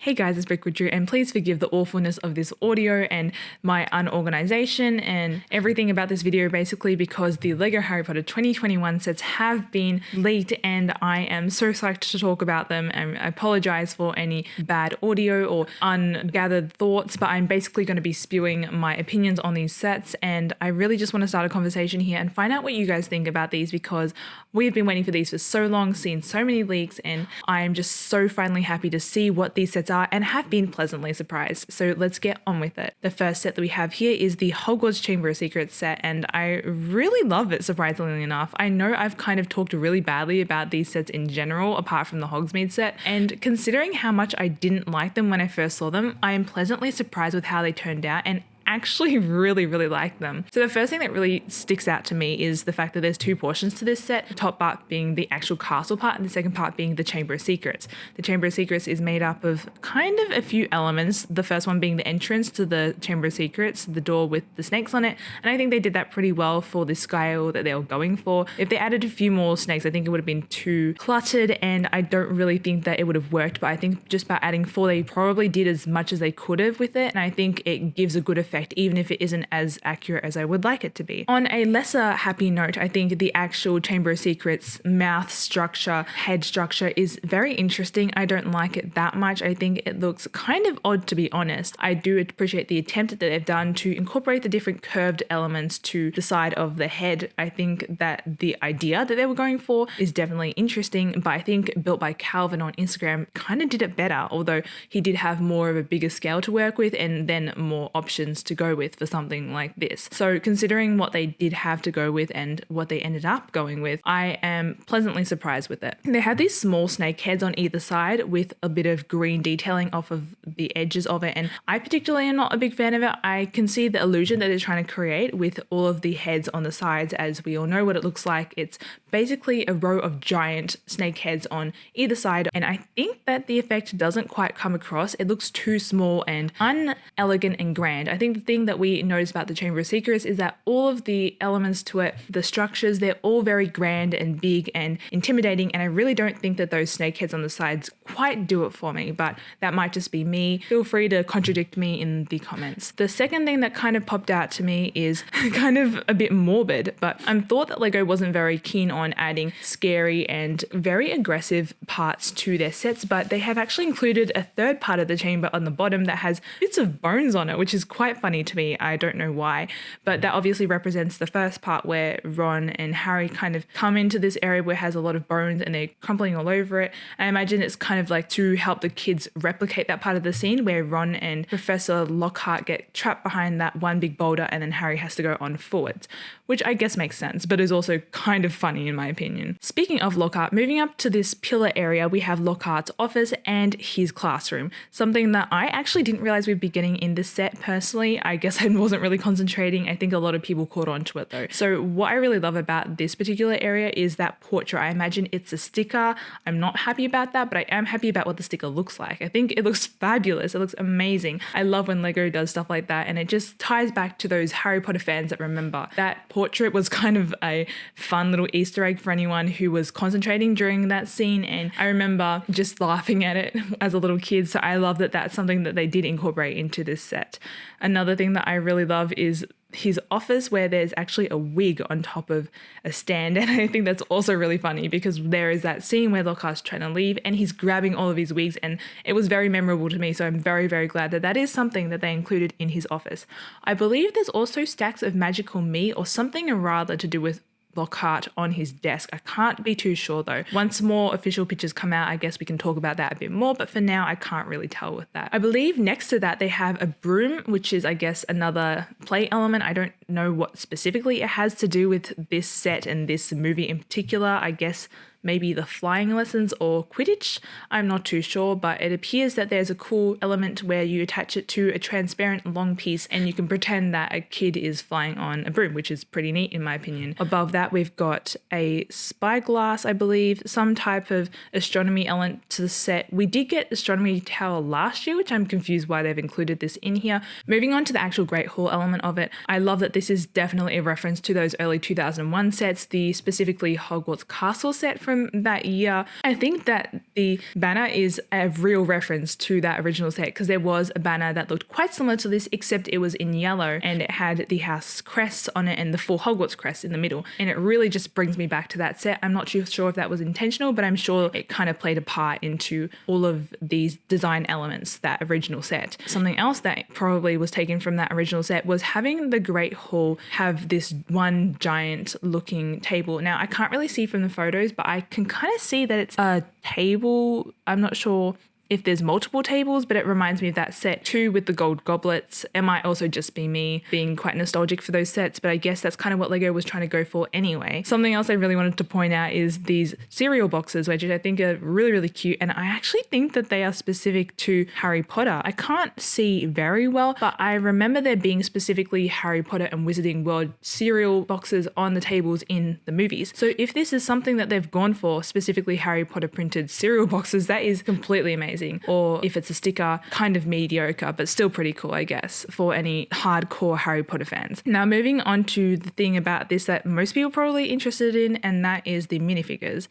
Hey guys, it's brickwitchery, and please forgive the awfulness of this audio and my unorganization and everything about this video, basically because the LEGO Harry Potter 2021 sets have been leaked and I am so psyched to talk about them, and I apologize for any bad audio or ungathered thoughts, but I'm basically going to be spewing my opinions on these sets, and I really just want to start a conversation here and find out what you guys think about these, because we've been waiting for these for so long, seen so many leaks, and I am just so finally happy to see what these sets are and have been pleasantly surprised. So let's get on with it. The first set that we have here is the Hogwarts Chamber of Secrets set, and I really love it, surprisingly enough. I know I've kind of talked really badly about these sets in general, apart from the Hogsmeade set, and considering how much I didn't like them when I first saw them, I am pleasantly surprised with how they turned out and actually really like them. So the first thing that really sticks out to me is the fact that there's two portions to this set, the top part being the actual castle part and the second part being the Chamber of Secrets. The Chamber of Secrets is made up of kind of a few elements, the first one being the entrance to the Chamber of Secrets, the door with the snakes on it, and I think they did that pretty well for the scale that they were going for. If they added a few more snakes, I think it would have been too cluttered, and I don't really think that it would have worked, but I think just by adding 4, they probably did as much as they could have with it, and I think it gives a good effect even if it isn't as accurate as I would like it to be. On a lesser happy note, I think the actual Chamber of Secrets mouth structure, head structure is very interesting. I don't like it that much. I think it looks kind of odd, to be honest. I do appreciate the attempt that they've done to incorporate the different curved elements to the side of the head. I think that the idea that they were going for is definitely interesting, but I think Built by Calvin on Instagram kind of did it better, although he did have more of a bigger scale to work with and then more options to go with for something like this. So considering what they did have to go with and what they ended up going with, I am pleasantly surprised with it. They had these small snake heads on either side with a bit of green detailing off of the edges of it, and I particularly am not a big fan of it. I can see the illusion that they're trying to create with all of the heads on the sides, as we all know what it looks like. It's basically a row of giant snake heads on either side, and I think that the effect doesn't quite come across. It looks too small and unelegant and grand. I think the thing that we notice about the Chamber of Secrets is that all of the elements to it, the structures, they're all very grand and big and intimidating, and I really don't think that those snake heads on the sides quite do it for me, but that might just be me. Feel free to contradict me in the comments. The second thing that kind of popped out to me is kind of a bit morbid, but I thought that LEGO wasn't very keen on adding scary and very aggressive parts to their sets, but they have actually included a third part of the chamber on the bottom that has bits of bones on it, which is quite funny to me. I don't know why, but that obviously represents the first part where Ron and Harry kind of come into this area where it has a lot of bones and they're crumpling all over it. I imagine it's kind of like to help the kids replicate that part of the scene where Ron and Professor Lockhart get trapped behind that one big boulder and then Harry has to go on forwards, which I guess makes sense, but is also kind of funny in my opinion. Speaking of Lockhart, moving up to this pillar area, we have Lockhart's office and his classroom, something that I actually didn't realize we'd be getting in this set personally. I guess I wasn't really concentrating. I think a lot of people caught on to it though. So what I really love about this particular area is that portrait. I imagine it's a sticker. I'm not happy about that, but I am happy about what the sticker looks like. I think it looks fabulous. It looks amazing. I love when LEGO does stuff like that, and it just ties back to those Harry Potter fans that remember. That portrait was kind of a fun little Easter egg for anyone who was concentrating during that scene, and I remember just laughing at it as a little kid, so I love that that's something that they did incorporate into this set. Another thing that I really love is his office, where there's actually a wig on top of a stand, and I think that's also really funny because there is that scene where Lockhart's trying to leave and he's grabbing all of his wigs, and it was very memorable to me, so I'm very glad that that is something that they included in his office. I believe there's also stacks of magical meat or something rather to do with Lockhart on his desk. I can't be too sure though. Once more official pictures come out, I guess we can talk about that a bit more, but for now I can't really tell with that. I believe next to that they have a broom, which is I guess another play element. I don't know what specifically it has to do with this set and this movie in particular. I guess maybe the flying lessons or Quidditch. I'm not too sure, but it appears that there's a cool element where you attach it to a transparent long piece and you can pretend that a kid is flying on a broom, which is pretty neat in my opinion. Above that, we've got a spyglass, I believe, some type of astronomy element to the set. We did get Astronomy Tower last year, which I'm confused why they've included this in here. Moving on to the actual Great Hall element of it, I love that this is definitely a reference to those early 2001 sets, the specifically Hogwarts Castle set from that year. I think that the banner is a real reference to that original set because there was a banner that looked quite similar to this, except it was in yellow and it had the house crests on it and the full Hogwarts crest in the middle. And it really just brings me back to that set. I'm not too sure if that was intentional, but I'm sure it kind of played a part into all of these design elements, that original set. Something else that probably was taken from that original set was having the Great Hall have this one giant looking table. Now, I can't really see from the photos, but I can kind of see that it's a table. I'm not sure if there's multiple tables, but it reminds me of that set too with the gold goblets. It might also just be me being quite nostalgic for those sets, but I guess that's kind of what Lego was trying to go for anyway. Something else I really wanted to point out is these cereal boxes, which I think are really, really cute. And I actually think that they are specific to Harry Potter. I can't see very well, but I remember there being specifically Harry Potter and Wizarding World cereal boxes on the tables in the movies. So if this is something that they've gone for, specifically Harry Potter printed cereal boxes, that is completely amazing. Or if it's a sticker, kind of mediocre, but still pretty cool, I guess, for any hardcore Harry Potter fans. Now, moving on to the thing about this that most people are probably interested in, and that is the minifigures.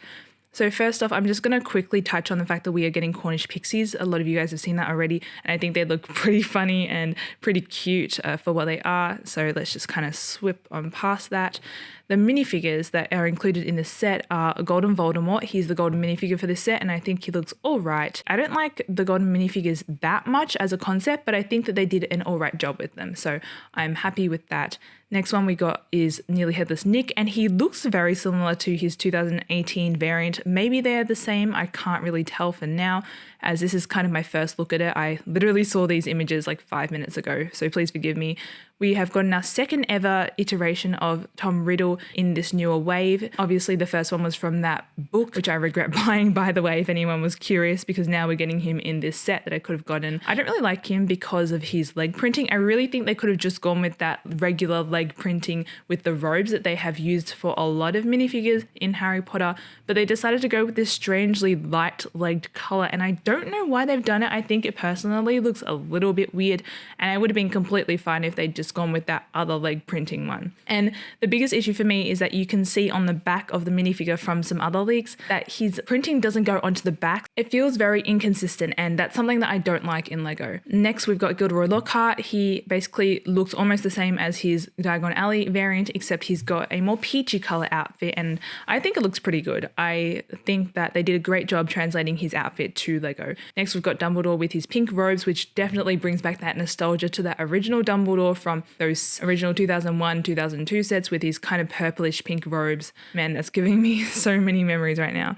So first off, I'm just going to quickly touch on the fact that we are getting Cornish pixies. A lot of you guys have seen that already, and I think they look pretty funny and pretty cute for what they are. So let's just kind of swip on past that. The minifigures that are included in this set are Golden Voldemort. He's the golden minifigure for this set, and I think he looks all right. I don't like the golden minifigures that much as a concept, but I think that they did an all right job with them. So I'm happy with that. Next one we got is Nearly Headless Nick, and he looks very similar to his 2018 variant. Maybe they're the same. I can't really tell for now, as this is kind of my first look at it. I literally saw these images like 5 minutes ago, so please forgive me. We have gotten our second ever iteration of Tom Riddle in this newer wave. Obviously, the first one was from that book, which I regret buying, by the way, if anyone was curious, because now we're getting him in this set that I could have gotten. I don't really like him because of his leg printing. I really think they could have just gone with that regular leg printing with the robes that they have used for a lot of minifigures in Harry Potter, but they decided to go with this strangely light-legged color, and I don't know why they've done it. I think it personally looks a little bit weird, and I would have been completely fine if they just gone with that other leg printing one. And the biggest issue for me is that you can see on the back of the minifigure from some other leaks that his printing doesn't go onto the back. It feels very inconsistent, and that's something that I don't like in Lego. Next, we've got Gilderoy Lockhart. He basically looks almost the same as his Diagon Alley variant, except he's got a more peachy color outfit, and I think it looks pretty good. I think that they did a great job translating his outfit to Lego. Next, we've got Dumbledore with his pink robes, which definitely brings back that nostalgia to that original Dumbledore from those original 2001, 2002 sets with his kind of purplish pink robes. Man, that's giving me so many memories right now.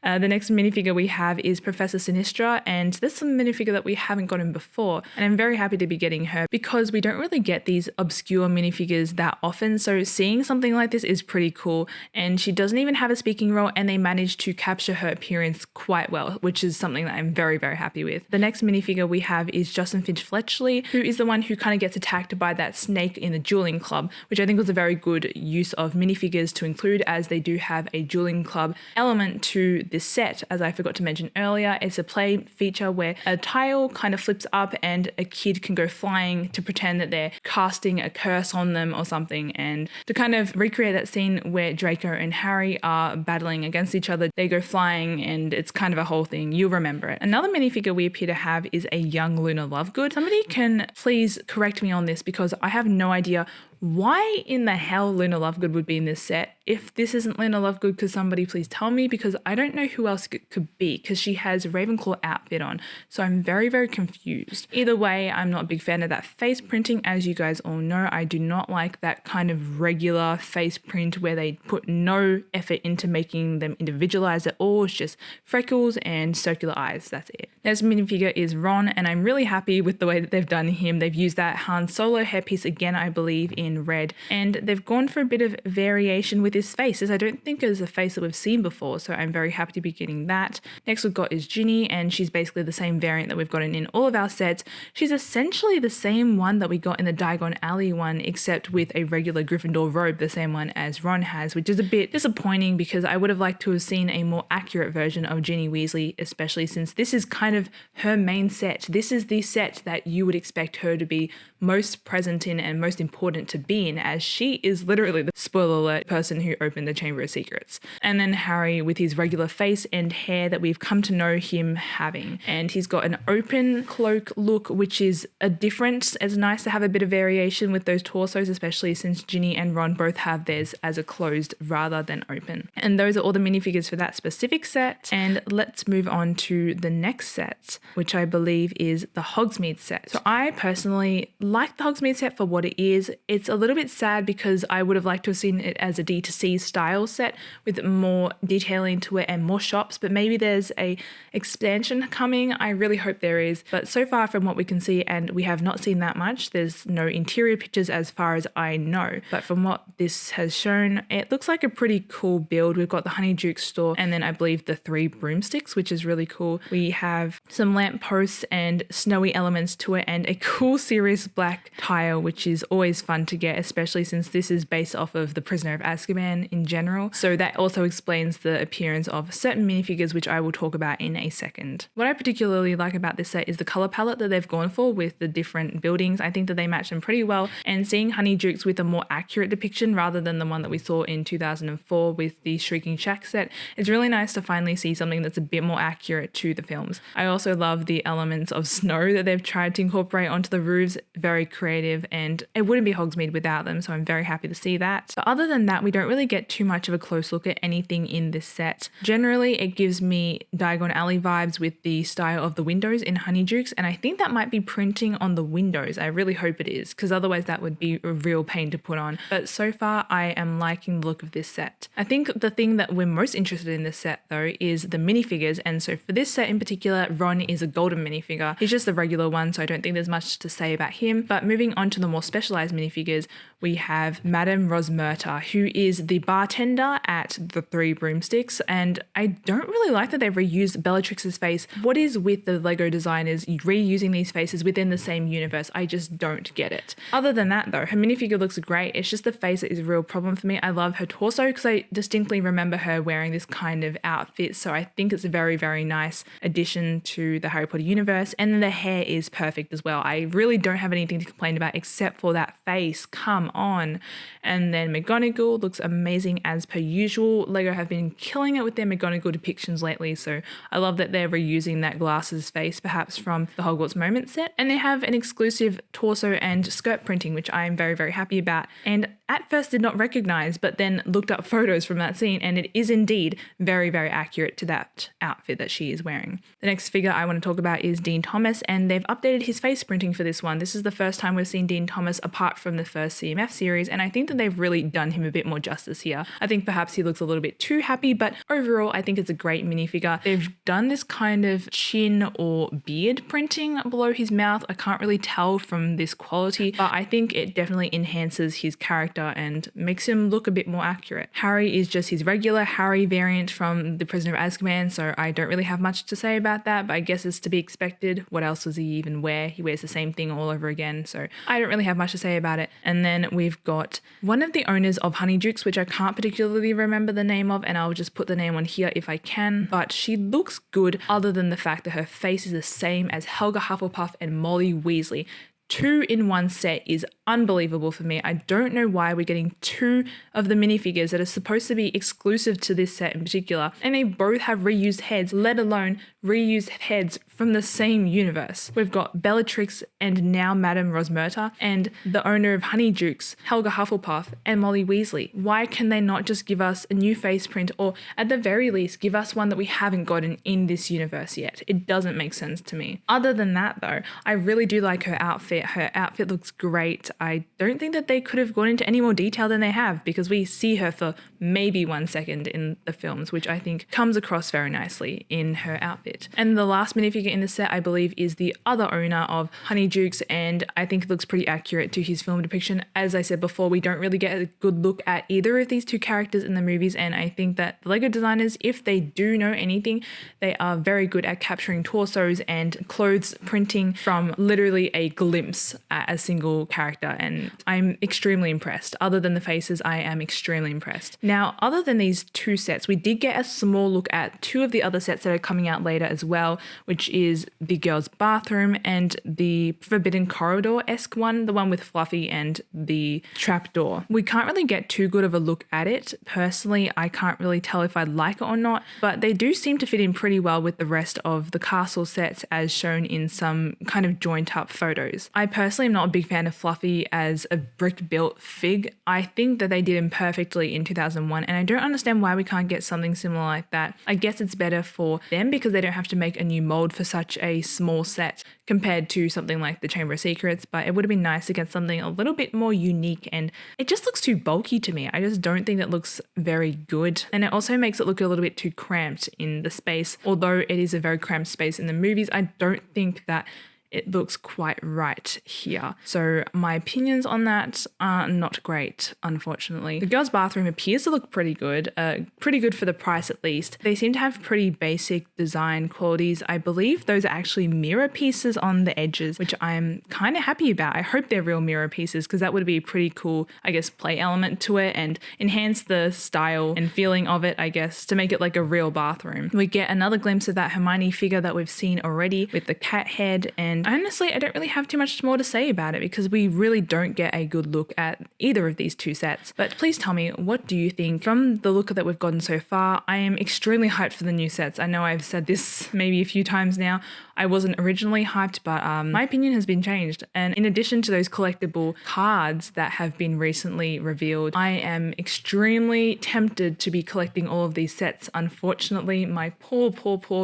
The next minifigure we have is Professor Sinistra, and this is a minifigure that we haven't gotten before, and I'm very happy to be getting her because we don't really get these obscure minifigures that often, so seeing something like this is pretty cool, and she doesn't even have a speaking role, and they managed to capture her appearance quite well, which is something that I'm very, very happy with. The next minifigure we have is Justin Finch Fletchley, who is the one who kind of gets attacked by that snake in the dueling club, which I think was a very good use of minifigures to include, as they do have a dueling club element to this set. As I forgot to mention earlier, it's a play feature where a tile kind of flips up and a kid can go flying to pretend that they're casting a curse on them or something, and to kind of recreate that scene where Draco and Harry are battling against each other, they go flying, and it's kind of a whole thing. You'll remember it. Another minifigure we appear to have is a young Luna Lovegood. Somebody can please correct me on this because I have no idea why in the hell Luna Lovegood would be in this set. If this isn't Luna Lovegood, could somebody please tell me, because I don't know who else it could be, because she has a Ravenclaw outfit on, so I'm very, very confused. Either way, I'm not a big fan of that face printing. As you guys all know, I do not like that kind of regular face print where they put no effort into making them individualized at all. It's just freckles and circular eyes, that's it. Next minifigure is Ron, and I'm really happy with the way that they've done him. They've used that Han Solo hairpiece again, I believe, in red, and they've gone for a bit of variation with with this face. This I don't think is a face that we've seen before, so I'm very happy to be getting that. Next we've got is Ginny, and she's basically the same variant that we've gotten in all of our sets. She's essentially the same one that we got in the Diagon Alley one, except with a regular Gryffindor robe, the same one as Ron has, which is a bit disappointing because I would have liked to have seen a more accurate version of Ginny Weasley, especially since this is kind of her main set. This is the set that you would expect her to be most present in and most important to be in, as she is literally the, spoiler alert, person who opened the Chamber of Secrets. And then Harry with his regular face and hair that we've come to know him having. And he's got an open cloak look, which is a difference. It's nice to have a bit of variation with those torsos, especially since Ginny and Ron both have theirs as a closed rather than open. And those are all the minifigures for that specific set. And let's move on to the next set, which I believe is the Hogsmeade set. So I personally like the Hogsmeade set for what it is. It's a little bit sad because I would have liked to have seen it as a D2C style set with more detailing to it and more shops, but maybe there's a expansion coming. I really hope there is. But so far from what we can see, and we have not seen that much, there's no interior pictures as far as I know. But from what this has shown, it looks like a pretty cool build. We've got the Honeyduke store and then I believe the 3 broomsticks, which is really cool. We have some lampposts and snowy elements to it and a cool Sirius Black tile, which is always fun to get, especially since this is based off of the Prisoner of Azkaban in general. So that also explains the appearance of certain minifigures, which I will talk about in a second. What I particularly like about this set is the color palette that they've gone for with the different buildings. I think that they match them pretty well, and seeing Honeydukes with a more accurate depiction rather than the one that we saw in 2004 with the Shrieking Shack set, it's really nice to finally see something that's a bit more accurate to the films. I also love the elements of snow that they've tried to incorporate onto the roofs, very creative, and it wouldn't be Hogsmeade without them, so I'm very happy to see that. But other than that, we don't really get too much of a close look at anything in this set. Generally, it gives me Diagon Alley vibes with the style of the windows in Honeydukes, and I think that might be printing on the windows. I really hope it is, because otherwise that would be a real pain to put on. But so far, I am liking the look of this set. I think the thing that we're most interested in this set, though, is the minifigures, and so for this set in particular, Ron is a golden minifigure. He's just the regular one, so I don't think there's much to say about him. But moving on to the more specialized minifigures, we have Madame Rosmerta, who is the bartender at the 3 broomsticks, and I don't really like that they've reused Bellatrix's face. What is with the Lego designers reusing these faces within the same universe? I just don't get it. Other than that though, her minifigure looks great. It's just the face that is a real problem for me. I love her torso because I distinctly remember her wearing this kind of outfit, so I think it's a very, very nice addition to the Harry Potter universe. And then the hair is perfect as well. I really don't have anything to complain about except for that face. Come on. And then McGonagall looks amazing as per usual. Lego have been killing it with their McGonagall depictions lately, so I love that they're reusing that glasses face perhaps from the Hogwarts Moment set. And they have an exclusive torso and skirt printing, which I am very, very happy about. And at first did not recognize, but then looked up photos from that scene, and it is indeed very, very accurate to that outfit that she is wearing. The next figure I want to talk about is Dean Thomas, and they've updated his face printing for this one. This is the first time we've seen Dean Thomas apart from the first CMF series, and I think that they've really done him a bit more justice here. I think perhaps he looks a little bit too happy, but overall I think it's a great minifigure. They've done this kind of chin or beard printing below his mouth. I can't really tell from this quality, but I think it definitely enhances his character and makes him look a bit more accurate. Harry is just his regular Harry variant from the Prisoner of Azkaban, so I don't really have much to say about that, but I guess it's to be expected. What else does he even wear? He wears the same thing all over again, so I don't really have much to say about it. And then we've got one of the owners of Honeydukes, which I can't particularly remember the name of, and I'll just put the name on here if I can, but she looks good other than the fact that her face is the same as Helga Hufflepuff and Molly Weasley. 2 in 1 set is unbelievable for me. I don't know why we're getting 2 of the minifigures that are supposed to be exclusive to this set in particular, and they both have reused heads, let alone reused heads from the same universe. We've got Bellatrix and now Madame Rosmerta, and the owner of Honeydukes, Helga Hufflepuff, and Molly Weasley. Why can they not just give us a new face print, or at the very least give us one that we haven't gotten in this universe yet? It doesn't make sense to me. Other than that though, I really do like her outfit. Her outfit looks great. I don't think that they could have gone into any more detail than they have, because we see her for maybe 1 second in the films, which I think comes across very nicely in her outfit. it. And the last minifigure in the set, I believe, is the other owner of Honeydukes, and I think it looks pretty accurate to his film depiction. As I said before, we don't really get a good look at either of these two characters in the movies, and I think that the LEGO designers, if they do know anything, they are very good at capturing torsos and clothes printing from literally a glimpse at a single character, and I'm extremely impressed. Other than the faces, I am extremely impressed. Now, other than these two sets, we did get a small look at two of the other sets that are coming out later as well, which is the girls' bathroom and the Forbidden Corridor-esque one, the one with Fluffy and the trapdoor. We can't really get too good of a look at it. Personally, I can't really tell if I like it or not, but they do seem to fit in pretty well with the rest of the castle sets as shown in some kind of joint up photos. I personally am not a big fan of Fluffy as a brick built fig. I think that they did him perfectly in 2001, and I don't understand why we can't get something similar like that. I guess it's better for them because they don't have to make a new mold for such a small set compared to something like the Chamber of Secrets, but it would have been nice to get something a little bit more unique, and it just looks too bulky to me. I just don't think it looks very good, and it also makes it look a little bit too cramped in the space. Although it is a very cramped space in the movies, I don't think that it looks quite right here. So my opinions on that are not great, unfortunately. The girls' bathroom appears to look pretty good for the price at least. They seem to have pretty basic design qualities. I believe those are actually mirror pieces on the edges, which I'm kind of happy about. I hope they're real mirror pieces because that would be a pretty cool, I guess, play element to it and enhance the style and feeling of it, I guess, to make it like a real bathroom. We get another glimpse of that Hermione figure that we've seen already with the cat head, and honestly, I don't really have too much more to say about it because we really don't get a good look at either of these two sets. But please tell me, what do you think? From the look that we've gotten so far, I am extremely hyped for the new sets. I know I've said this maybe a few times now. I wasn't originally hyped, but my opinion has been changed. And in addition to those collectible cards that have been recently revealed, I am extremely tempted to be collecting all of these sets. Unfortunately, my poor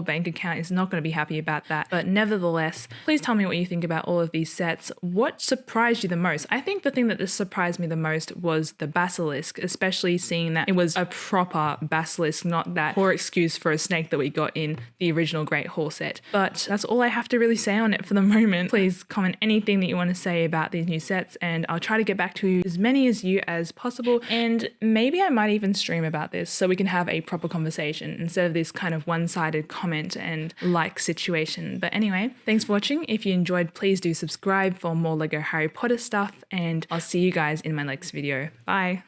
bank account is not going to be happy about that. But nevertheless, please tell me what you think about all of these sets. What surprised you the most? I think the thing that just surprised me the most was the basilisk, especially seeing that it was a proper basilisk, not that poor excuse for a snake that we got in the original Great Hall set. But that's all I have to really say on it for the moment. Please comment anything that you want to say about these new sets, and I'll try to get back to as many as you as possible, and maybe I might even stream about this so we can have a proper conversation instead of this kind of one-sided comment and like situation. But anyway, thanks for watching. If you enjoyed, please do subscribe for more LEGO Harry Potter stuff, and I'll see you guys in my next video. Bye!